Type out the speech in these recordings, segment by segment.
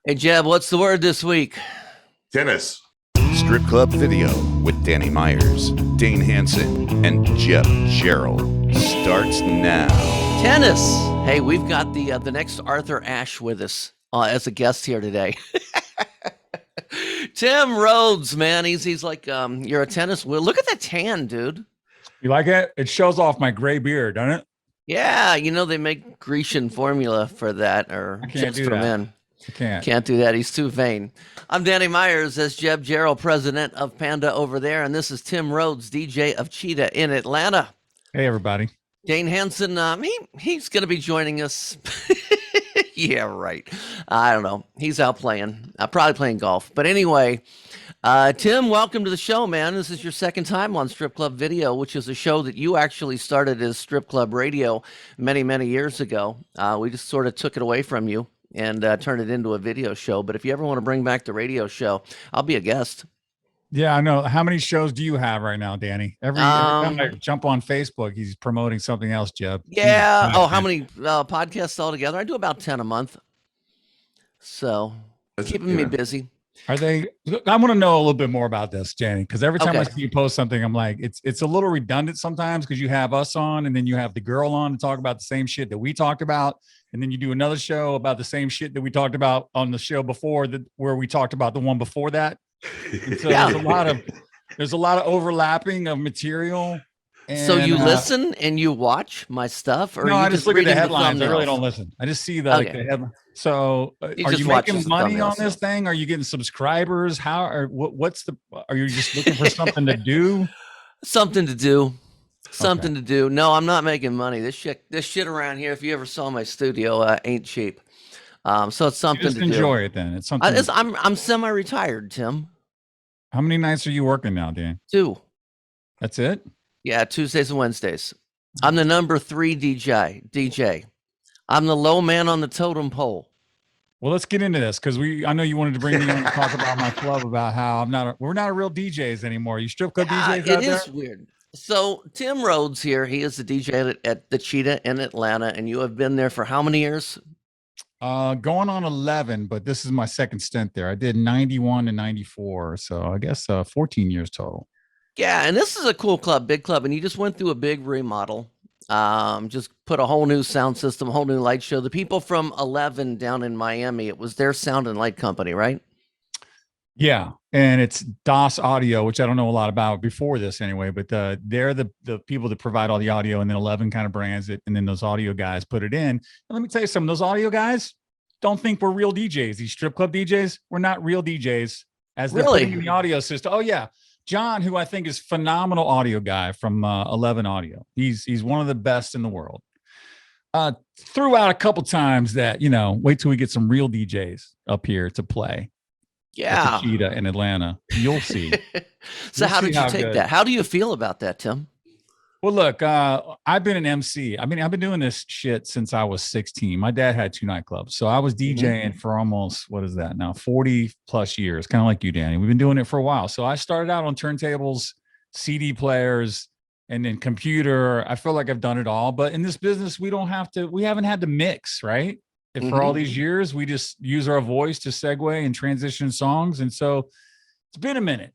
Hey, Jeb, what's the word this week? Tennis. Strip Club Video with Danny Meyers, Dane Hansen, and Jeb Gerald starts now. Tennis. Hey, we've got the next Arthur Ashe with us as a guest here today. Tim Rhodes, man, he's like you're a tennis. Look at that tan, dude. You like it? It shows off my gray beard, doesn't it? Yeah, they make Grecian formula for that, or I can't just do for that. men. I can't. Can't do that. He's too vain. I'm Danny Meyers, as Jeb Gerald, president of Panda over there, and this is Tim Rhodes, DJ of Cheetah in Atlanta. Hey, everybody. Dane Hansen, he's going to be joining us. Yeah, right. I don't know. He's out playing, probably playing golf. But anyway, Tim, welcome to the show, man. This is your second time on Strip Club Video, which is a show that you actually started as Strip Club Radio many, many years ago. We just sort of took it away from you and turned it into a video show. But if you ever want to bring back the radio show, I'll be a guest. Yeah, I know. How many shows do you have right now, Danny? Every time I jump on Facebook, he's promoting something else, Jeb. Yeah. Oh, how many podcasts altogether? I do about 10 a month. So keeping me busy. Are they? I want to know a little bit more about this, Danny, because every time I Okay. see you post something, I'm like, it's a little redundant sometimes because you have us on and then you have the girl on to talk about the same shit that we talked about. And then you do another show about the same shit that we talked about on the show before that, where we talked about the one before that. And so Yeah. there's a lot of overlapping of material. And, So you listen and you watch my stuff, or no, you I just look at the reading headlines. I really thumbnails? don't listen. I just see the headline. So, He are just you watches making the money on thumbnails. this thing? Are you getting subscribers? How? Or what's the? Are you just looking for something to do? Something to do. Something to do. No, I'm not making money. This shit around here, if you ever saw my studio, ain't cheap. So it's something Just to enjoy do. it then. It's something. I'm semi-retired, Tim. How many nights are you working now, Dan? 2. That's it. Yeah, Tuesdays and Wednesdays. I'm the number 3 DJ. I'm the low man on the totem pole. Well, let's get into this because I know you wanted to bring me on to talk about my club, about how we're not a real DJs anymore. You strip club DJs out there? It is weird. So Tim Rhodes here, he is the DJ at the Cheetah in Atlanta, and you have been there for how many years? Going on 11, but this is my second stint there. I did 91 to 94, so I guess 14 years total. Yeah, and this is a cool club, big club, and you just went through a big remodel. Just put a whole new sound system, whole new light show. The people from 11 down in Miami, it was their sound and light company, right? Yeah, and it's DOS Audio, which I don't know a lot about before this anyway, but they're the people that provide all the audio, and then 11 kind of brands it, and then those audio guys put it in. And let me tell you something, those audio guys don't think we're real DJs. These strip club DJs, we're not real DJs as they're putting in the audio system. Oh yeah. John, who I think is phenomenal audio guy from 11 Audio. He's one of the best in the world. Threw out a couple times that, wait till we get some real DJs up here to play. Yeah. Cheetah in Atlanta. You'll see. So how did you take that? How do you feel about that, Tim? Well, look, I've been an MC. I mean, I've been doing this shit since I was 16. My dad had 2 nightclubs. So I was DJing for almost, 40 plus years, kind of like you, Danny. We've been doing it for a while. So I started out on turntables, CD players, and then computer. I feel like I've done it all. But in this business, we haven't had to mix, right? And for all these years, we just use our voice to segue and transition songs. And so it's been a minute.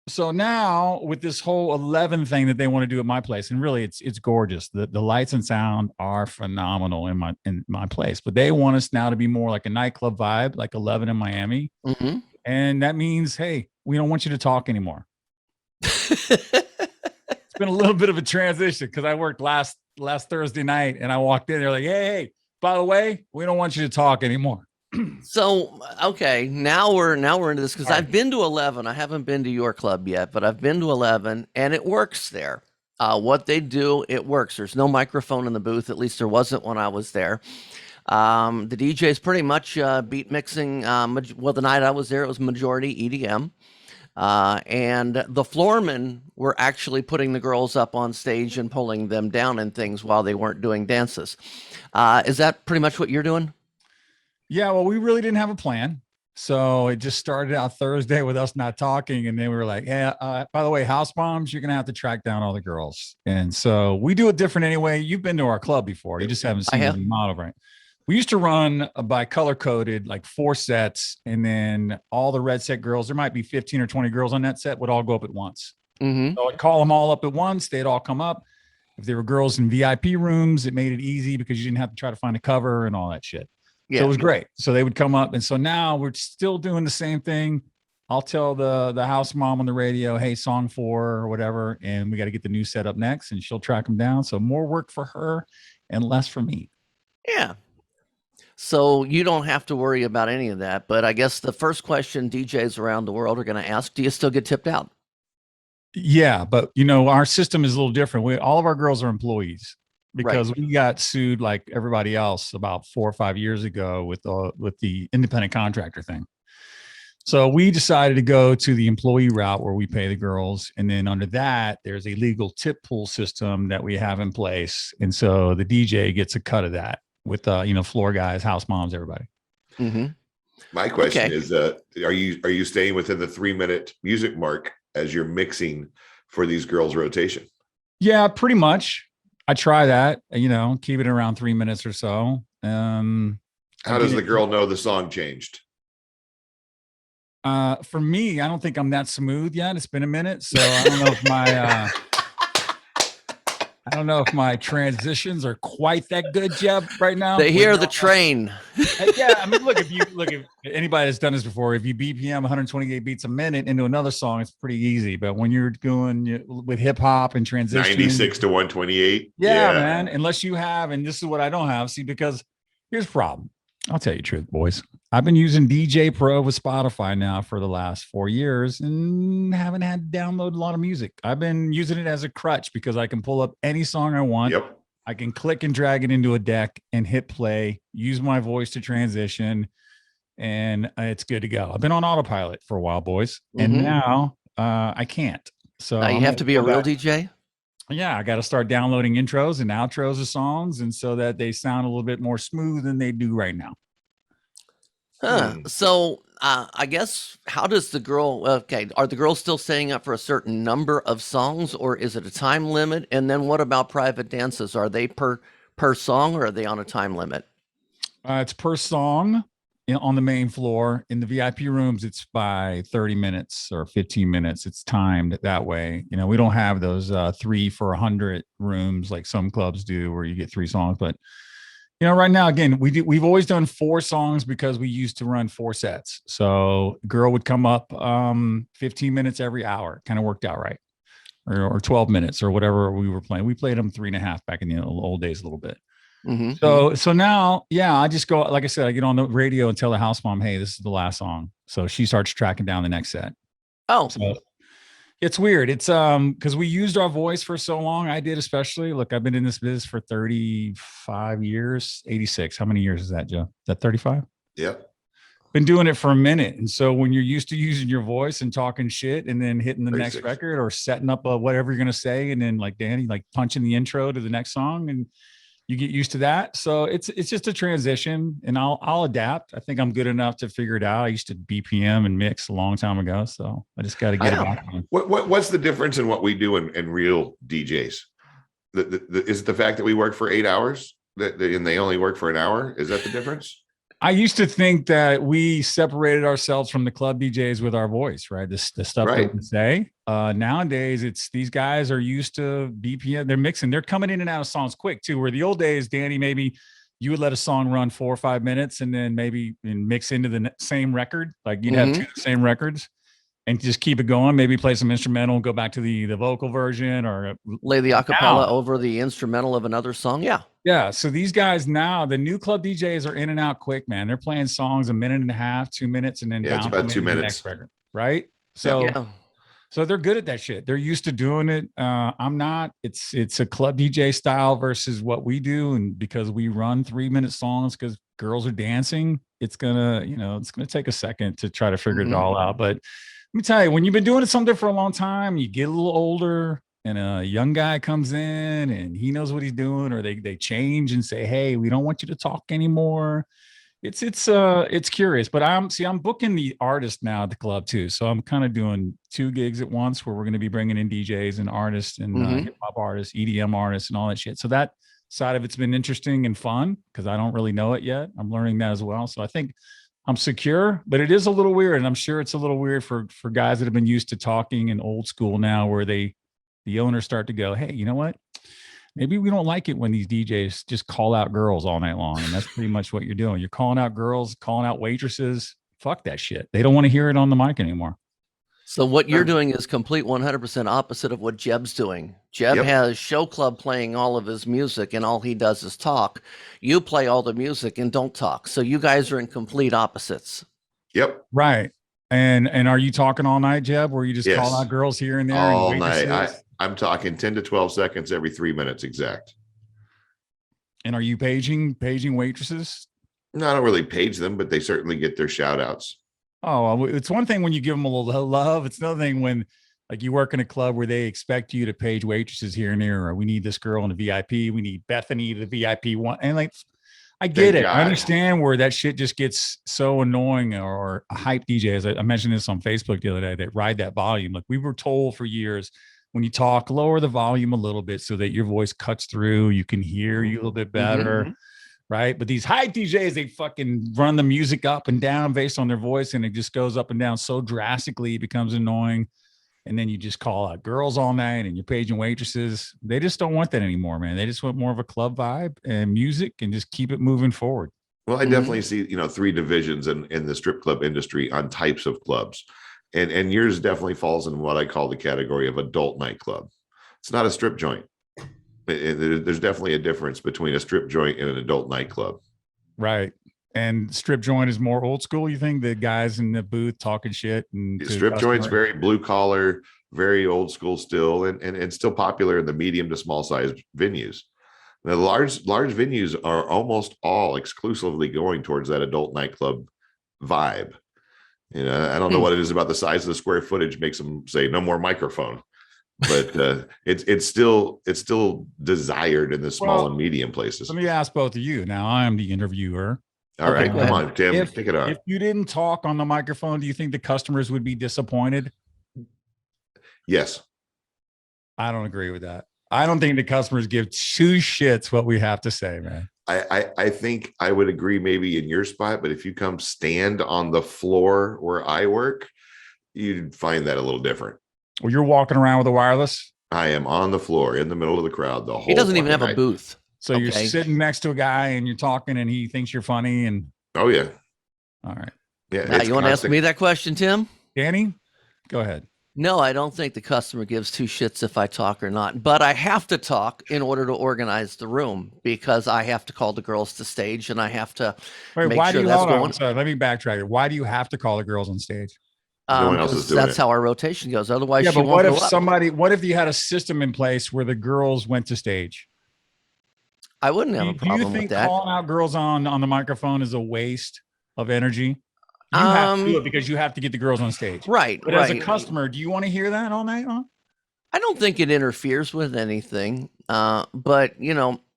So now with this whole 11 thing that they want to do at my place, and really it's gorgeous. The lights and sound are phenomenal in my place, but they want us now to be more like a nightclub vibe, like 11 in Miami. And that means, hey, we don't want you to talk anymore. It's been a little bit of a transition because I worked last Thursday night and I walked in, they're like, hey, by the way, we don't want you to talk anymore. So, okay, now we're into this because I've been to 11. I haven't been to your club yet, but I've been to 11 and it works there. What they do, it works. There's no microphone in the booth. At least there wasn't when I was there. The DJ's pretty much beat mixing. The night I was there, it was majority EDM. And the floormen were actually putting the girls up on stage and pulling them down and things while they weren't doing dances. Is that pretty much what you're doing? Yeah, well, we really didn't have a plan. So it just started out Thursday with us not talking. And then we were like, yeah, by the way, house moms, you're going to have to track down all the girls. And so we do it different anyway. You've been to our club before. You just haven't seen the model, right? we used to run by color coded, like 4 sets, and then all the red set girls, there might be 15 or 20 girls on that set, would all go up at once. Mm-hmm. So I'd call them all up at once. They'd all come up. If there were girls in VIP rooms, it made it easy because you didn't have to try to find a cover and all that shit. Yeah. So it was great. So they would come up. And so now we're still doing the same thing. I'll tell the house mom on the radio, hey, song 4 or whatever, and we got to get the new set up next, and she'll track them down. So more work for her and less for me. Yeah. So you don't have to worry about any of that. But I guess the first question DJs around the world are going to ask, do you still get tipped out? Yeah, but our system is a little different. All of our girls are employees because we got sued like everybody else about 4 or 5 years ago with the independent contractor thing. So we decided to go to the employee route where we pay the girls. And then under that, there's a legal tip pool system that we have in place. And so the DJ gets a cut of that with, floor guys, house moms, everybody. Mm-hmm. My question is, are you staying within the 3-minute music mark as you're mixing for these girls' rotation? Yeah, pretty much. I try that, keep it around 3 minutes or so. How does the girl know the song changed? For me, I don't think I'm that smooth yet. It's been a minute, so I don't know if my transitions are quite that good, Jeb, right now. They hear the train. Yeah, I mean, look, if anybody that's done this before, if you BPM 128 beats a minute into another song, it's pretty easy. But when you're doing with hip hop and transition, 96 to 128. Yeah, man. Unless you have, and this is what I don't have. See, because here's the problem. I'll tell you the truth, boys. I've been using DJ Pro with Spotify now for the last 4 years and haven't had to download a lot of music. I've been using it as a crutch because I can pull up any song I want. Yep. I can click and drag it into a deck and hit play, use my voice to transition, and it's good to go. I've been on autopilot for a while, boys, and now I can't. So you have to be a real DJ? Yeah, I got to start downloading intros and outros of songs, and so that they sound a little bit more smooth than they do right now. So I guess, how does the girl, are the girls still staying up for a certain number of songs, or is it a time limit? And then what about private dances? Are they per song, or are they on a time limit? It's per song on the main floor. In the VIP rooms, it's by 30 minutes or 15 minutes. It's timed that way. We don't have those 3 for 100 rooms like some clubs do where you get 3 songs. But, right now, again, we've always done 4 songs because we used to run 4 sets. So girl would come up 15 minutes every hour. Kind of worked out right. Or 12 minutes or whatever we were playing. We played them 3.5 back in the old days a little bit. Mm-hmm. So now, I just go, like I said, I get on the radio and tell the house mom, hey, this is the last song. So she starts tracking down the next set. Oh, so it's weird. It's because we used our voice for so long. I did, especially. Look, I've been in this business for 35 years, 86. How many years is that, Joe? Is that 35? Yep. Been doing it for a minute. And so when you're used to using your voice and talking shit and then hitting the 36. next record or setting up whatever you're going to say, and then like Danny, like punching the intro to the next song, and you get used to that. So it's just a transition, and I'll adapt. I think I'm good enough to figure it out. I used to BPM and mix a long time ago, so I just got to get it back on. What's the difference in what we do in real DJs? Is it the fact that we work for 8 hours and they only work for an hour? Is that the difference? I used to think that we separated ourselves from the club DJs with our voice, right? The stuff that we say. Nowadays, it's these guys are used to BPM. They're mixing. They're coming in and out of songs quick too. Where the old days, Danny, maybe you would let a song run 4 or 5 minutes and then maybe mix into the same record. Like you'd have 2 of the same records and just keep it going. Maybe play some instrumental, go back to the vocal version, or lay the acapella over the instrumental of another song. Yeah. Yeah. So these guys now, the new club DJs are in and out quick, man. They're playing songs 1.5 minutes, 2 minutes, and then down it's about 2 minutes. Next record, right? So, so they're good at that shit. They're used to doing it. I'm not. It's a club DJ style versus what we do, and because we run 3-minute songs because girls are dancing, it's gonna take a second to try to figure it all out. But let me tell you, when you've been doing something for a long time, you get a little older, and a young guy comes in and he knows what he's doing, or they change and say, hey, we don't want you to talk anymore. It's curious, but I'm booking the artist now at the club too. So I'm kind of doing 2 gigs at once where we're going to be bringing in DJs and artists and hip hop artists, EDM artists and all that shit. So that side of it's been interesting and fun because I don't really know it yet. I'm learning that as well. So I think I'm secure, but it is a little weird. And I'm sure it's a little weird for guys that have been used to talking in old school now where the owners start to go, hey, you know what? Maybe we don't like it when these DJs just call out girls all night long. And that's pretty much what you're doing. You're calling out girls, calling out waitresses. Fuck that shit. They don't want to hear it on the mic anymore. So what you're doing is complete 100% opposite of what Jeb's doing. Jeb Yep. has Show Club playing all of his music and all he does is talk. You play all the music and don't talk. So you guys are in complete opposites. Yep. Right. And are you talking all night, Jeb, where you just Yes. call out girls here and there? All and night. I'm talking 10 to 12 seconds every 3 minutes exact. And are you paging waitresses? No, I don't really page them, but they certainly get their shout outs. Oh, well, it's one thing when you give them a little love. It's another thing when like you work in a club where they expect you to page waitresses here and there, or we need this girl in the VIP. We need Bethany to the VIP one. And like, I get Thank it. God. I understand where that shit just gets so annoying, or a hype DJ, as I mentioned this on Facebook the other day, that ride that volume. Like we were told for years, when you talk, lower the volume a little bit so that your voice cuts through. You can hear you a little bit better. Mm-hmm. Right. But these hype DJs, they fucking run the music up and down based on their voice, and it just goes up and down so drastically it becomes annoying. And then you just call out girls all night and you're paging waitresses. They just don't want that anymore, man. They just want more of a club vibe and music and just keep it moving forward. Well, I definitely see, 3 divisions in the strip club industry on types of clubs. And yours definitely falls in what I call the category of adult nightclub. It's not a strip joint. There's definitely a difference between a strip joint and an adult nightclub. Right. And strip joint is more old school, you think? The guys in the booth talking shit? And Strip joint's very blue collar, very old school still, and still popular in the medium to small size venues. The large venues are almost all exclusively going towards that adult nightclub vibe. I don't know what it is about the size of the square footage makes them say no more microphone, but it's still desired in the small and medium places. Let me ask both of you. Now I am the interviewer. All right, come on, Tim, pick it up. If you didn't talk on the microphone, do you think the customers would be disappointed? Yes. I don't agree with that. I don't think the customers give 2 shits what we have to say, man. I think I would agree maybe in your spot, but if you come stand on the floor where I work, you'd find that a little different. Well, you're walking around with a wireless. I am on the floor in the middle of the crowd the whole. He doesn't even have night. a booth. So you're sitting next to a guy and you're talking and he thinks you're funny. And oh yeah. All right. Yeah. Now, you want to ask me that question, Tim? Danny, go ahead. No, I don't think the customer gives 2 shits if I talk or not, but I have to talk in order to organize the room because I have to call the girls to stage and I have to make why sure do you that's hold on? going. So let me backtrack. Why do you have to call the girls on stage? No one else is doing that's it. how our rotation goes. Otherwise, Yeah, she but won't what if you had a system in place where the girls went to stage? I wouldn't have a Do problem you with think that. calling out girls on the microphone is a waste of energy? You have to do it because you have to get the girls on stage. Right. But as a customer, do you want to hear that all night long? I don't think it interferes with anything. But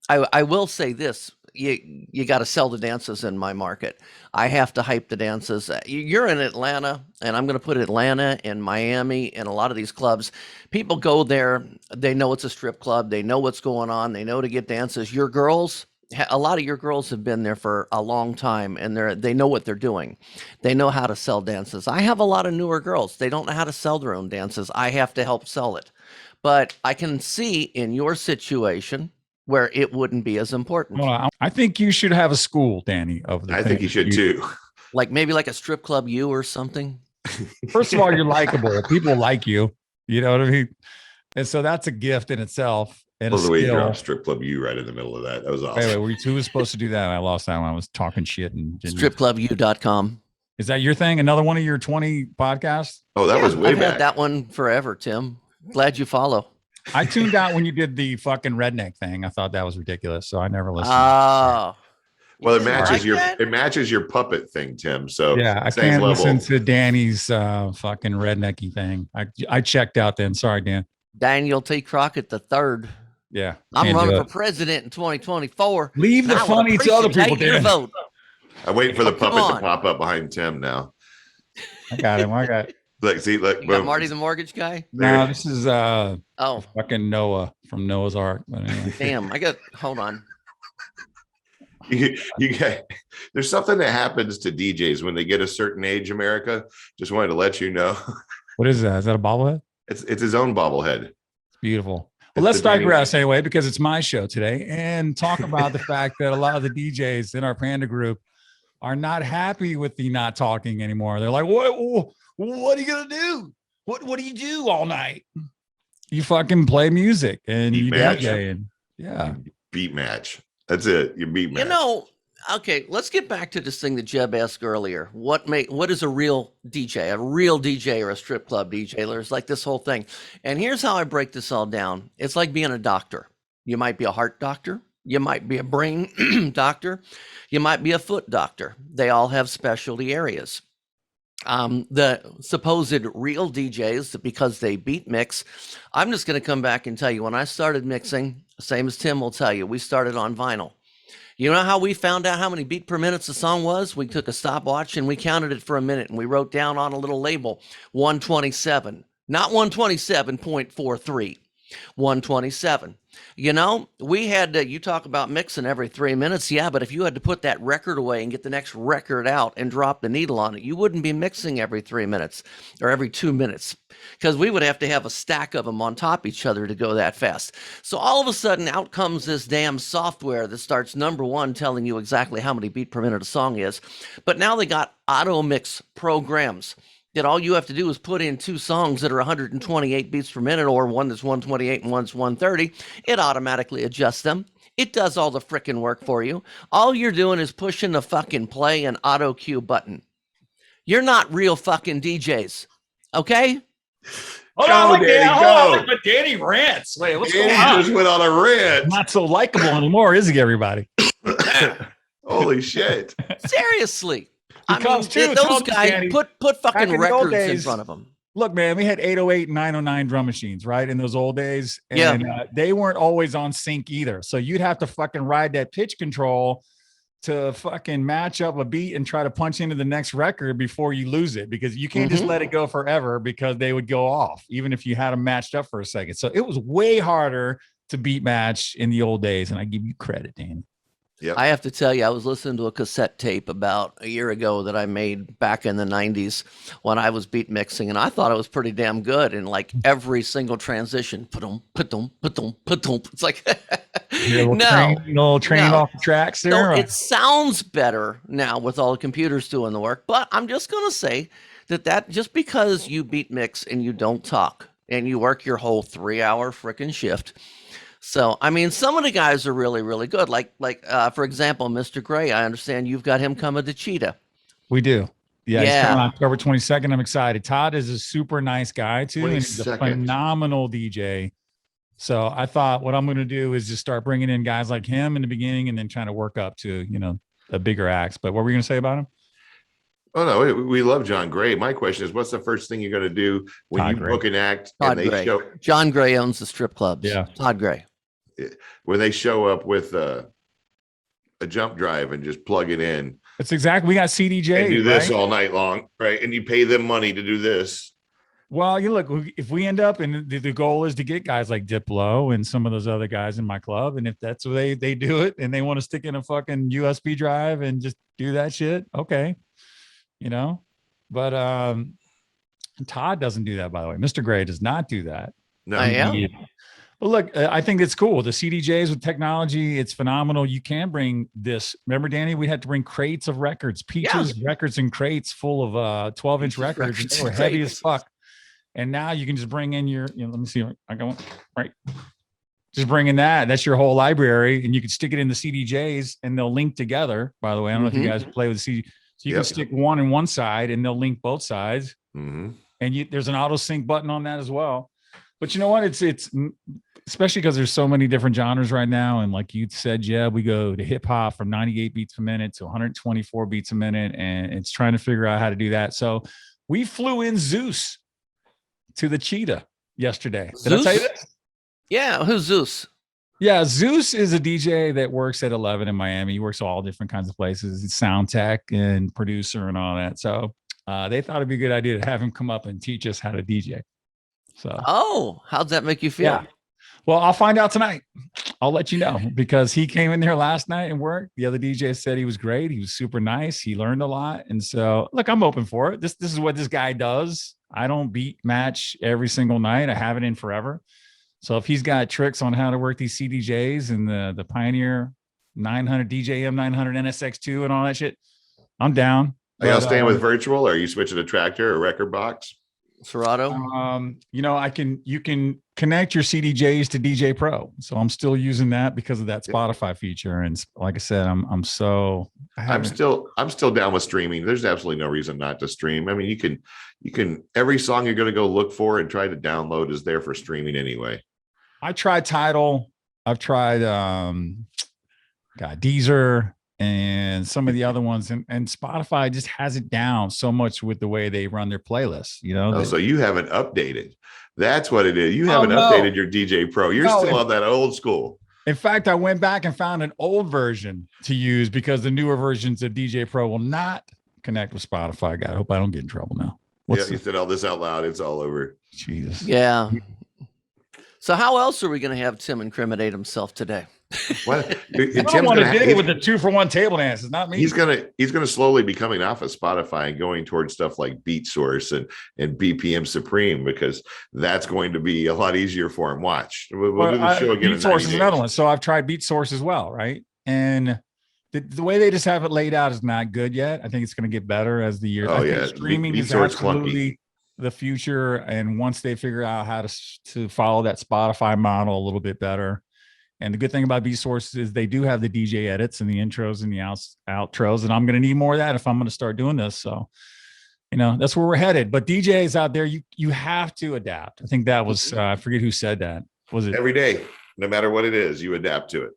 I will say this. You got to sell the dances in my market. I have to hype the dances. You're in Atlanta, and I'm going to put Atlanta and Miami and a lot of these clubs. People go there. They know it's a strip club. They know what's going on. They know to get dances. Your girls, a lot of your girls have been there for a long time, and they know what they're doing. They know how to sell dances. I have a lot of newer girls. They don't know how to sell their own dances. I have to help sell it. But I can see in your situation where it wouldn't be as important. Well, I think you should have a school, Danny. I think you should too. Like maybe like a strip club U or something. First of all, you're likable. People like you. You know what I mean? And so that's a gift in itself. And Well, the way you skill. dropped strip club you right in the middle of that. That was awesome. Wait, who was supposed to do that? I lost that one. I was talking shit. And Stripclubu.com. Is that your thing? Another one of your 20 podcasts? Oh, that was way I've back. had that one forever, Tim. Glad you follow. I tuned out when you did the fucking redneck thing. I thought that was ridiculous, so I never listened. Oh. Well, You it matches your puppet thing, Tim. So yeah, I same can't level. listen to Danny's fucking rednecky thing. I checked out then. Sorry, Dan. Daniel T. Crockett the third. Yeah, I'm can't running do for it. president in 2024. Leave the and I would funny to other appreciate people, your Dan. vote. I'm waiting for the Come puppet to on. pop up behind Tim now. I got him. Look, see, look, You got boom. Marty the mortgage guy? No, this is Oh, fucking Noah from Noah's Ark. But anyway. damn. Hold on. You get, there's something that happens to DJs when they get a certain age, America. Just wanted to let you know. What is that? Is that a bobblehead? It's his own bobblehead. It's beautiful. It's Well, let's the Danny- digress anyway, because it's my show today, and talk about the fact that a lot of the DJs in our Panda group are not happy with the not talking anymore. They're like, what are you gonna do? What do you do all night? You fucking play music and Beat you match. DJ and yeah. Beat match. That's it. You beat match. You know, okay, let's get back to this thing that Jeb asked earlier. What is a real DJ? A real DJ or a strip club DJ? There's like this whole thing. And here's how I break this all down. It's like being a doctor. You might be a heart doctor. You might be a brain doctor. You might be a foot doctor. They all have specialty areas. The supposed real DJs, because they beat mix, I'm just going to come back and tell you, when I started mixing, same as Tim will tell you, we started on vinyl. You know how we found out how many beat per minute the song was? We took a stopwatch and we counted it for a minute, and we wrote down on a little label 127, not 127.43, 127. You know, we had to, you talk about mixing every 3 minutes. Yeah, but if you had to put that record away and get the next record out and drop the needle on it, you wouldn't be mixing every 3 minutes or every 2 minutes, because we would have to have a stack of them on top of each other to go that fast. So all of a sudden out comes this damn software that starts, number one, telling you exactly how many beat per minute a song is. But now they got auto mix programs that all you have to do is put in 2 songs that are 128 beats per minute, or one that's 128 and one's 130. It automatically adjusts them. It does all the frickin' work for you. All you're doing is pushing the fucking play and auto cue button. You're not real fucking DJs. Okay? Hold Go, on, Danny, hold on, go. but Danny rants. Wait, what's Danny going on? just went on a rant. Not so likable anymore, is he, everybody? Holy shit. Seriously. Because, too, those tell me, guys Danny, put back fucking in the old records in days, front of them. Look, man, we had 808 and 909 drum machines, right? In those old days. And Yeah. They weren't always on sync either. So you'd have to fucking ride that pitch control to fucking match up a beat and try to punch into the next record before you lose it, because you can't just let it go forever, because they would go off even if you had them matched up for a second. So it was way harder to beat match in the old days. And I give you credit, Danny. Yep. I have to tell you, I was listening to a cassette tape about a year ago that I made back in the 90s when I was beat mixing, and I thought it was pretty damn good. And like every single transition, put-dum, put-dum, put-dum, put-dum. It's like, Little train no. off the tracks So there. it sounds better now with all the computers doing the work, but I'm just going to say that just because you beat mix and you don't talk and you work your whole 3-hour freaking shift. So, I mean, some of the guys are really, really good. Like, for example, Mr. Gray, I understand you've got him coming to Cheetah. We do. Yeah, he's Yeah. coming on October 22nd. I'm excited. Todd is a super nice guy too, and he's a 22nd. phenomenal DJ. So I thought what I'm going to do is just start bringing in guys like him in the beginning, and then trying to work up to, a bigger acts. But what were you going to say about him? Oh no, we love John Gray. My question is, what's the first thing you're going to do when Todd you Gray. book an act Todd and they Gray. show John Gray owns the strip clubs. Yeah. Todd Gray. when they show up with a jump drive and just plug it in That's exactly. We got CDJ. and do this right? all night long, right? And you pay them money to do this. Well, you look, if we end up, and the goal is to get guys like Diplo and some of those other guys in my club, and if that's the way they do it, and they want to stick in a fucking USB drive and just do that shit, okay, But Todd doesn't do that, by the way. Mr. Gray does not do that. No, I am. But look, I think it's cool. The CDJs with technology, it's phenomenal. You can bring this. Remember, Danny, we had to bring crates of records, Peaches records and crates full of 12-inch Peaches records. records They were and heavy crates. as fuck. And now you can just bring in your, let me see. I go right. Just bring in that. That's your whole library, and you can stick it in the CDJs, and they'll link together. By the way, I don't know if you guys play with CD. So you can stick one in one side, and they'll link both sides. Mm-hmm. And there's an auto sync button on that as well. But you know what? It's especially because there's so many different genres right now. And like you said, yeah, we go to hip hop from 98 beats a minute to 124 beats a minute. And it's trying to figure out how to do that. So we flew in Zeus to the Cheetah yesterday. Did I tell you this? Yeah. Who's Zeus? Yeah, Zeus is a DJ that works at 11 in Miami. He works all different kinds of places. He's sound tech and producer and all that. So They thought it'd be a good idea to have him come up and teach us how to DJ. So, Oh, how'd that make you feel? yeah. Well, I'll find out tonight. I'll let you know because he came in there last night and worked. The other DJ said he was great. He was super nice. He learned a lot. And so, look, I'm open for it. This is what this guy does. I don't beat match every single night. I haven't in forever. So if he's got tricks on how to work these CDJs and the Pioneer 900 DJM 900 NSX2 and all that shit, I'm down. Are y'all staying with virtual, or are you switching to Tractor or record box? Serato? You can connect your CDJs to DJ Pro. So I'm still using that because of that Spotify feature. And like I said, I'm still down with streaming. There's absolutely no reason not to stream. I mean, you can every song you're going to go look for and try to download is there for streaming anyway. I tried Tidal. I've tried Deezer and some of the other ones, and Spotify just has it down so much with the way they run their playlists. So you haven't updated. That's what it is. You haven't updated your DJ Pro. You're still on that old school. In fact, I went back and found an old version to use because the newer versions of DJ Pro will not connect with Spotify. God, I hope I don't get in trouble now. You said all this out loud. It's all over. Jesus. Yeah. So how else are we going to have Tim incriminate himself today? What? Tim want to do it with the 2-for-1 table dances, not me. He's gonna slowly be coming off of Spotify and going towards stuff like Beat Source and BPM Supreme, because that's going to be a lot easier for him. Watch. We'll do the show again. Beat Source is another one. So I've tried Beat Source as well, right? And the way they just have it laid out is not good yet. I think it's going to get better as the year. Oh, I think streaming is absolutely the future. And once they figure out how to follow that Spotify model a little bit better. And the good thing about B-Source is they do have the DJ edits and the intros and the outros. And I'm going to need more of that if I'm going to start doing this. So, that's where we're headed. But DJs out there, you have to adapt. I think that was, I forget who said that. Was it every day? No matter what it is, you adapt to it.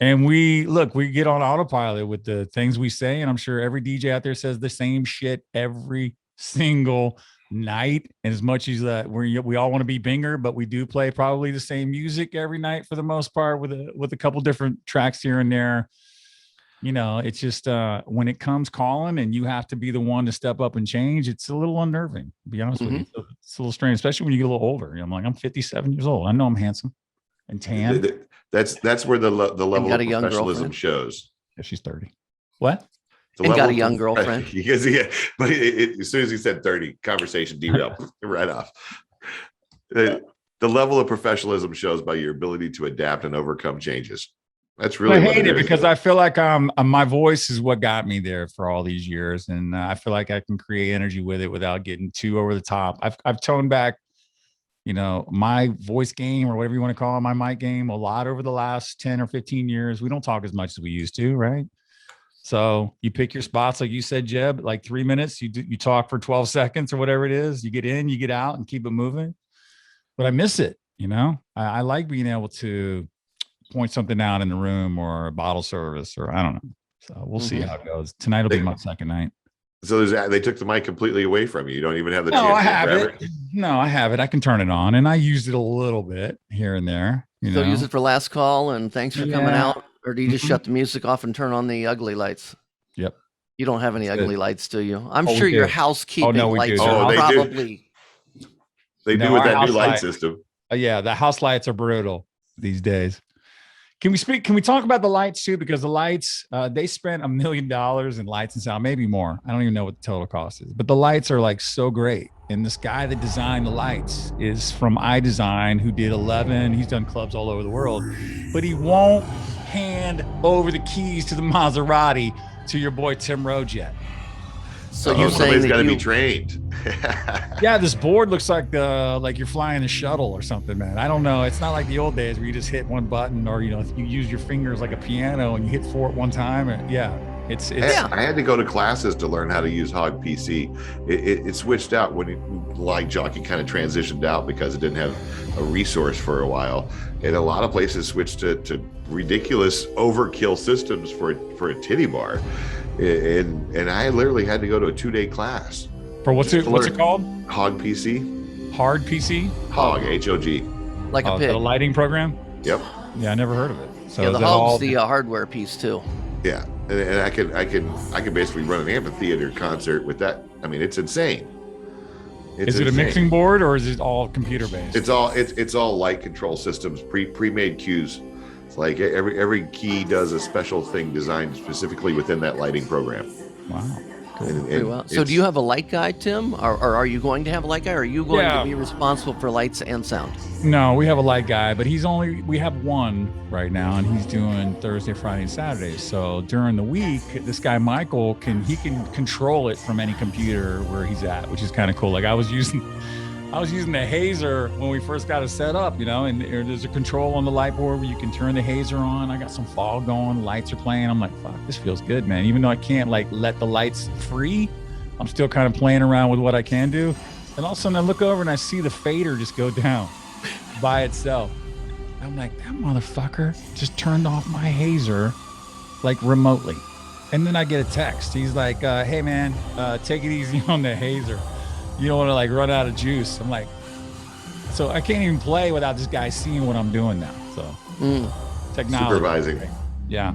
And we get on autopilot with the things we say. And I'm sure every DJ out there says the same shit every single night. And as much as that we all want to be Binger, but we do play probably the same music every night for the most part with a couple different tracks here and there. It's just when it comes calling and you have to be the one to step up and change, it's a little unnerving, to be honest with you. It's a little strange, especially when you get a little older. I'm 57 years old. I know I'm handsome and tan. That's where the level of professionalism shows. Yeah, she's 30. What? And got a young girlfriend. Because but as soon as he said 30, conversation derailed right off. The level of professionalism shows by your ability to adapt and overcome changes. That's really. I hate it because I feel like my voice is what got me there for all these years, and I feel like I can create energy with it without getting too over the top. I've toned back, my voice game or whatever you want to call it, my mic game a lot over the last 10 or 15 years. We don't talk as much as we used to, right? So you pick your spots, like you said, Jeb, like 3 minutes, you talk for 12 seconds or whatever it is. You get in, you get out and keep it moving. But I miss it. I like being able to point something out in the room or a bottle service, or I don't know. So we'll see how it goes. Tonight will be my second night. So they took the mic completely away from you. You don't even have the chance. I have it. No, I have it. I can turn it on, and I used it a little bit here and there. So use it for last call and thanks for coming out. Or do you just shut the music off and turn on the ugly lights? Yep. You don't have any ugly lights, do you? I'm sure your housekeeping lights are probably. They do with that new light system. Yeah, the house lights are brutal these days. Can we talk about the lights too? Because the lights, they spent $1 million in lights and sound, maybe more. I don't even know what the total cost is, but the lights are like so great. And this guy that designed the lights is from iDesign, who did 11. He's done clubs all over the world, but he won't hand over the keys to the Maserati to your boy Tim Rhodes yet. So you're saying somebody's got to be trained. Yeah, this board looks like you're flying a shuttle or something, man. I don't know. It's not like the old days where you just hit one button, or if you use your fingers like a piano and you hit 4 at one time. It's I had to go to classes to learn how to use Hog PC. It switched out when Light Jockey kind of transitioned out because it didn't have a resource for a while, and a lot of places switched to ridiculous overkill systems for a titty bar, and I literally had to go to a 2-day class for what's it called? Hog PC. Hard PC. Hog HOG. Like a pig. A lighting program. Yep. Yeah, I never heard of it. So the Hog's the hardware piece too. Yeah, and I can basically run an amphitheater concert with that. I mean, it's insane. Is it a mixing board or is it all computer based? It's all light control systems, pre-made cues. It's like every key does a special thing designed specifically within that lighting program. Wow. Pretty well. So do you have a light guy, Tim? Or are you going to have a light guy? Or are you going to be responsible for lights and sound? No, we have a light guy, but we have one right now, and he's doing Thursday, Friday, and Saturday. So during the week, this guy Michael can control it from any computer where he's at, which is kind of cool. Like I was using the hazer when we first got it set up, and there's a control on the light board where you can turn the hazer on. I got some fog going, lights are playing. I'm like, fuck, this feels good, man. Even though I can't like let the lights free, I'm still kind of playing around with what I can do. And all of a sudden I look over and I see the fader just go down by itself. I'm like, that motherfucker just turned off my hazer like remotely. And then I get a text. He's like, hey man, take it easy on the hazer. You don't want to like run out of juice. I'm like, so I can't even play without this guy seeing what I'm doing now. So technology. Supervising. Yeah.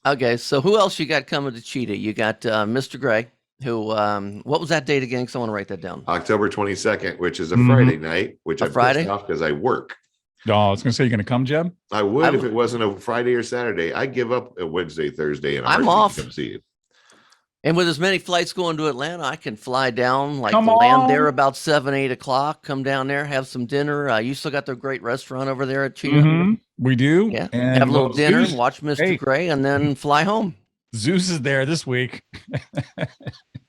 Okay. So who else you got coming to Cheetah? You got Mr. Gray, who, what was that date again? Because I want to write that down. October 22nd, which is a Friday night, which I'm pissed off because I work. Oh, I was going to say, you're going to come, Jeb? I would if it wasn't a Friday or Saturday. I give up a Wednesday, Thursday, and I'm off. Come see you. And with as many flights going to Atlanta, I can fly down, like Come land on. there about 7, 8 o'clock, come down there, have some dinner. You still got the great restaurant over there at Cheetah? Mm-hmm. We do. Yeah. And have a little dinner, Zeus, watch Mr. Gray, and then fly home. Zeus is there this week.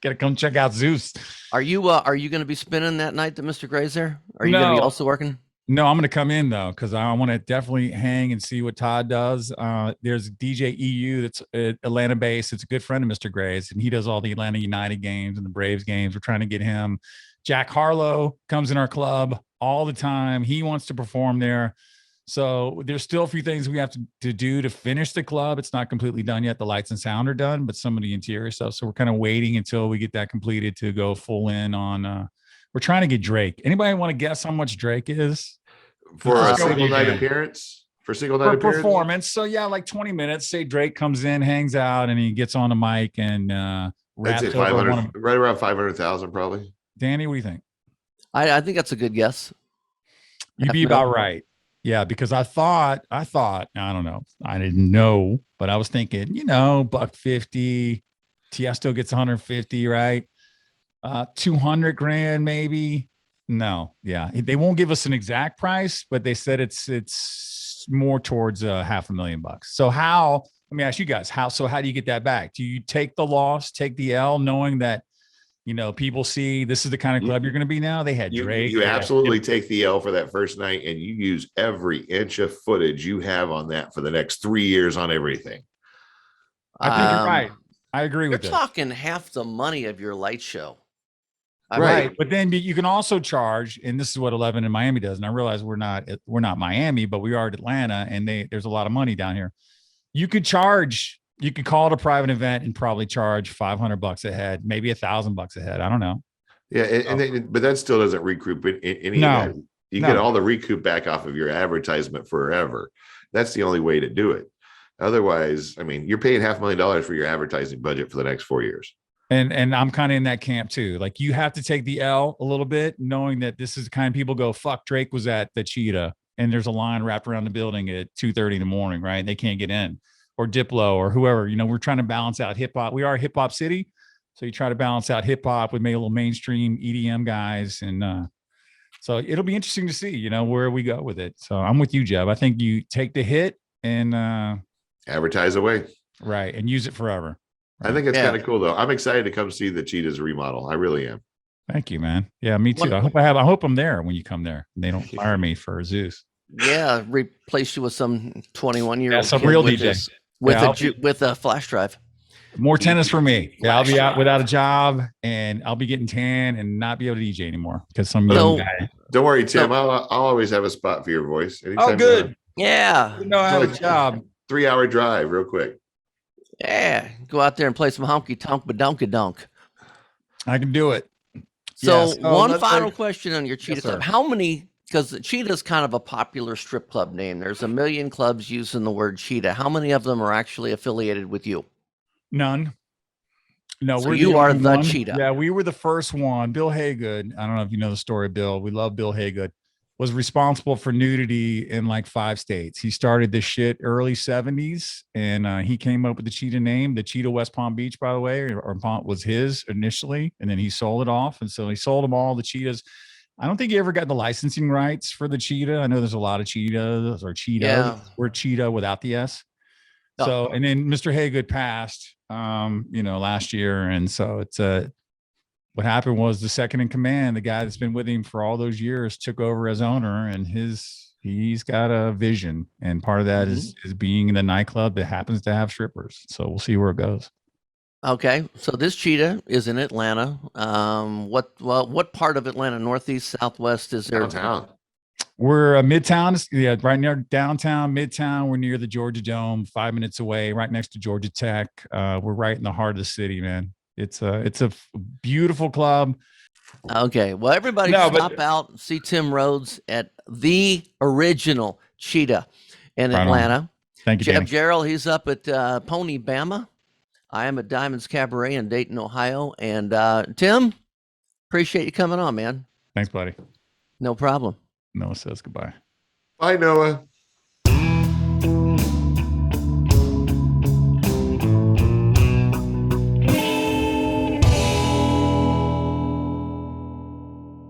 Gotta come check out Zeus. Are you going to be spinning that night that Mr. Gray's there? Are you going to be also working? No, I'm going to come in though, because I want to definitely hang and see what Todd does. There's DJ EU that's Atlanta based. It's a good friend of Mr. Gray's, and he does all the Atlanta United games and the Braves games. We're trying to get him. Jack Harlow comes in our club all the time. He wants to perform there. So there's still a few things we have to do to finish the club. It's not completely done yet. The lights and sound are done, but some of the interior stuff. So we're kind of waiting until we get that completed to go full in on. We're trying to get Drake. Anybody want to guess how much Drake is? For a single night appearance? For single night appearance? Performance. So yeah, like 20 minutes. Say Drake comes in, hangs out, and he gets on the mic and raps over 500, right around 500,000 probably. Danny, what do you think? I think that's a good guess. You'd be about right. Yeah, because I thought, I don't know. I didn't know, but I was thinking, $150. Tiesto gets 150, right? 200 grand maybe. No, yeah, they won't give us an exact price, but they said it's more towards $500,000. So let me ask you guys, how do you get that back? Do you take the loss, take the L, knowing that people see this is the kind of club you're going to be now? They had Drake. You absolutely take the L for that first night, and you use every inch of footage you have on that for the next 3 years on everything. I think you're right. I agree with You're this. talking half the money of your light show. Right. But then you can also charge, and this is what 11 in Miami does. And I realize we're not Miami, but we are at Atlanta, and there's a lot of money down here. You could call it a private event and probably charge $500 a head, maybe $1,000 a head. I don't know. Yeah. But that still doesn't recoup any of that. You get all the recoup back off of your advertisement forever. That's the only way to do it. Otherwise, I mean, you're paying $500,000 for your advertising budget for the next 4 years. And I'm kind of in that camp too. Like you have to take the L a little bit, knowing that this is the kind of people go, fuck, Drake was at the Cheetah and there's a line wrapped around the building at 2:30 in the morning, right? They can't get in, or Diplo or whoever, we're trying to balance out hip hop. We are a hip hop city. So you try to balance out hip hop with maybe a little mainstream EDM guys. And so it'll be interesting to see, where we go with it. So I'm with you, Jeb. I think you take the hit and advertise away. Right. And use it forever. I think it's kind of cool though. I'm excited to come see the Cheetah's remodel. I really am. Thank you, man. Yeah, me too. I hope I'm there when you come there. They don't fire me for Zeus. Yeah, replace you with some 21-year-old. Yeah, some real DJ with a flash drive. More tennis for me. Yeah, I'll be out without a job, and I'll be getting tan and not be able to DJ anymore because some young guy. Don't worry, Tim. I'll always have a spot for your voice. Anytime good. Yeah. I have a job. 3-hour drive, real quick. Yeah, go out there and play some honky tonk badonka-donk. I can do it. So one final question on your Cheetah Club. Sir. How many, because Cheetah is kind of a popular strip club name. There's a million clubs using the word Cheetah. How many of them are actually affiliated with you? None. No, So we're you the are only the one. Cheetah. Yeah, we were the first one. Bill Haygood. I don't know if you know the story, Bill. We love Bill Haygood. Was responsible for nudity in like 5 states. He started this shit early 70s, and he came up with the Cheetah name. The Cheetah West Palm Beach, by the way, was his initially, and then he sold it off. And so he sold them all the Cheetahs. I don't think he ever got the licensing rights for the Cheetah. I know there's a lot of Cheetahs or Cheetos. Yeah. We're Cheetah without the S. Oh. So, and then Mr. Haygood passed, last year. And so it's what happened was the second in command, the guy that's been with him for all those years, took over as owner, and he's got a vision. And part of that is being in a nightclub that happens to have strippers. So we'll see where it goes. Okay, so this Cheetah is in Atlanta. What part of Atlanta? Northeast, southwest? Is there? Downtown. We're Midtown, yeah, right near downtown, Midtown. We're near the Georgia Dome, 5 minutes away, right next to Georgia Tech. We're right in the heart of the city, man. It's a beautiful club. Okay, well, everybody stop out and see Tim Rhodes at the original Cheetah in Atlanta. Thank you, Jeff Danny. Gerald, he's up at Pony Bama. I am at Diamonds Cabaret in Dayton, Ohio. And Tim, appreciate you coming on, man. Thanks, buddy. No problem. Noah says goodbye. Bye, Noah.